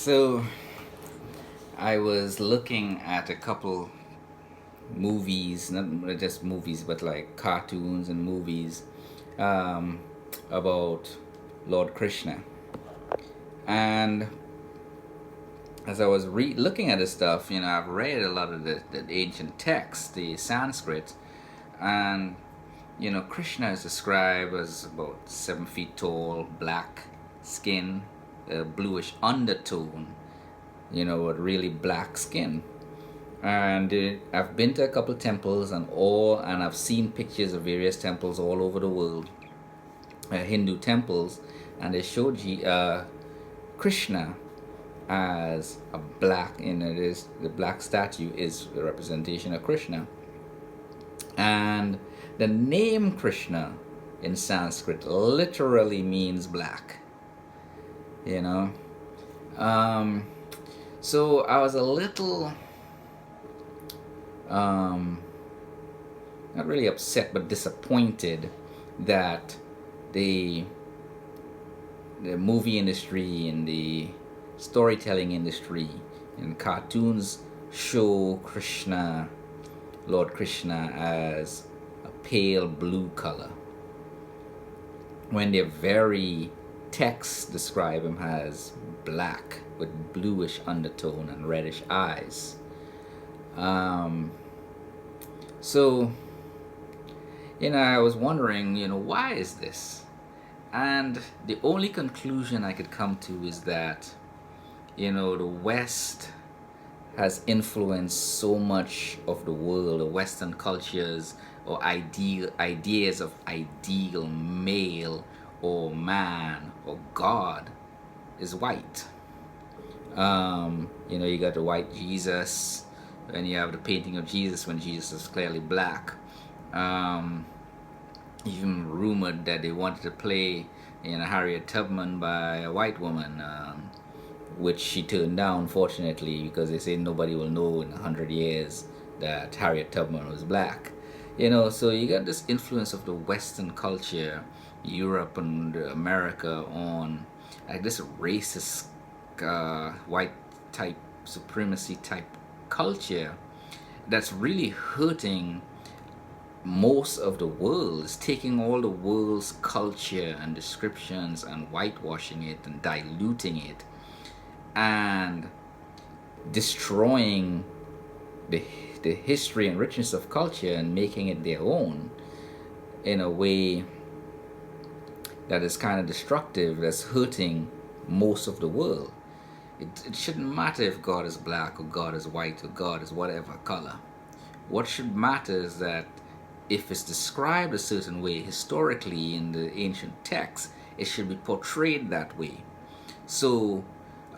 So I was looking at a couple movies, not just movies, but like cartoons and movies um, about Lord Krishna. And as I was looking at this stuff, I've read a lot of the ancient texts, the Sanskrit, and Krishna is described as about 7 feet tall, black skin, bluish undertone, with really black skin. And I've been to a couple temples and I've seen pictures of various temples all over the world, Hindu temples, and they showed Krishna as a black, it is the black statue is a representation of Krishna, and the name Krishna in Sanskrit literally means black. You know, so I was a little not really upset but disappointed that the movie industry and the storytelling industry and cartoons show Lord Krishna, as a pale blue color, when their very texts describe him as black with bluish undertone and reddish eyes. So, I was wondering, why is this? And the only conclusion I could come to is that, the West has influenced so much of the world, the Western cultures or ideas of ideal male or man or God is white. You got the white Jesus, and you have the painting of Jesus when Jesus is clearly black. Even rumored that they wanted to play Harriet Tubman by a white woman, which she turned down, fortunately, because they say nobody will know in 100 years that Harriet Tubman was black. So you got this influence of the Western culture, Europe and America, on like this racist white type supremacy type culture that's really hurting most of the world. Is taking all the world's culture and descriptions and whitewashing it and diluting it and destroying the history and richness of culture and making it their own in a way that is kind of destructive, that's hurting most of the world. It shouldn't matter if God is black or God is white or God is whatever color. What should matter is that if it's described a certain way historically in the ancient texts, it should be portrayed that way. So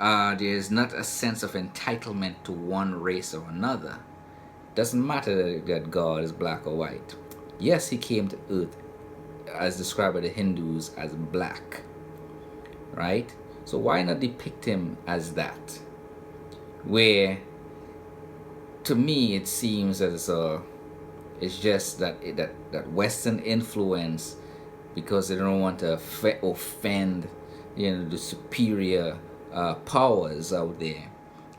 there's not a sense of entitlement to one race or another. Doesn't matter that God is black or white. Yes, he came to earth, as described by the Hindus, as black, right? So why not depict him as that? Where, to me, it seems as it's just that Western influence, because they don't want to offend, the superior powers out there.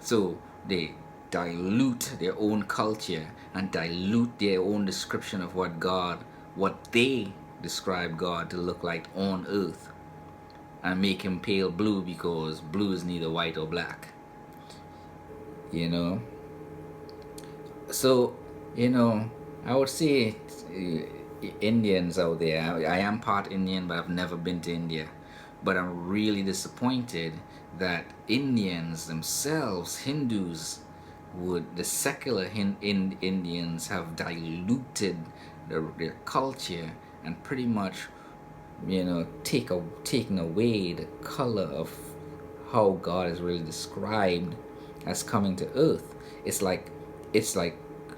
So they dilute their own culture and dilute their own description of what they describe God to look like on earth, and make him pale blue because blue is neither white or black. So, I would say Indians out there, I am part Indian, but I've never been to India. But I'm really disappointed that Indians themselves, Hindus, the secular Indians have diluted their culture and pretty much, taken away the color of how God is really described as coming to earth. It's like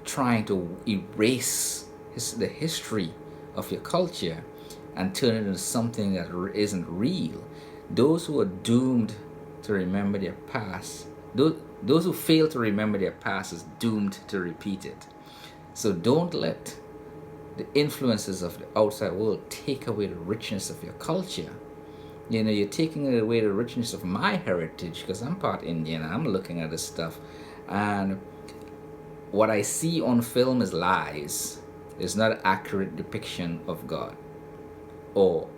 trying to erase the history of your culture and turn it into something that isn't real. Those who are doomed to remember their past, those who fail to remember their past, is doomed to repeat it. So don't let the influences of the outside world take away the richness of your culture. You know, you're taking away the richness of my heritage because I'm part Indian. I'm looking at this stuff, and what I see on film is lies. It's not an accurate depiction of God or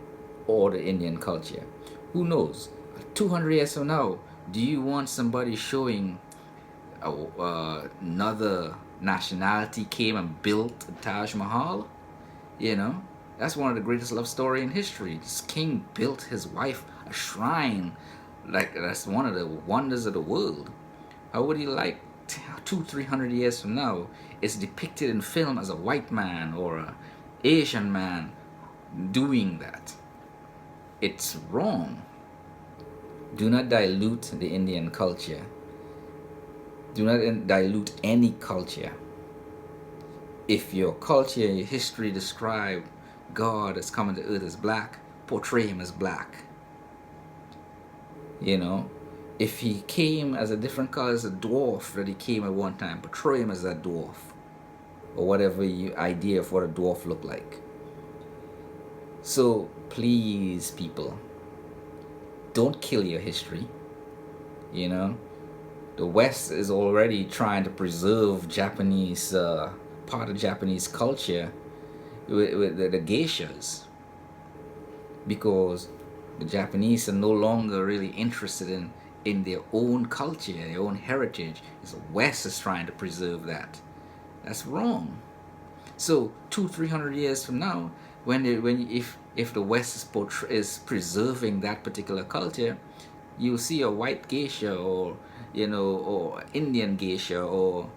the Indian culture. Who knows? 200 years from now, do you want somebody showing another nationality came and built Taj Mahal? You know, that's one of the greatest love story in history. This king built his wife a shrine, like that's one of the wonders of the world. How would you like 300 years from now? It's depicted in film as a white man or a Asian man doing that. It's wrong. Do not dilute the Indian culture. Do not dilute any culture. If your culture, your history describe God as coming to earth as black, portray him as black. You know, if he came as a different color, as a dwarf that he came at one time, portray him as that dwarf, or whatever your idea of what a dwarf looked like. So please, people, don't kill your history. You know, the West is already trying to preserve Japanese part of Japanese culture with the geishas, because the Japanese are no longer really interested in their own culture, their own heritage. The West is trying to preserve that. That's wrong. So 200-300 years from now, if the West is preserving that particular culture, you'll see a white geisha, or or Indian geisha, or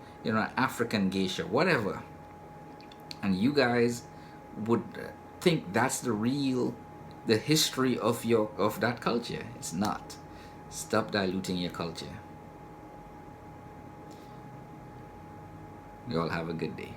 African geisha, whatever, and you guys would think that's the history of that culture. It's not. Stop diluting your culture. You all have a good day.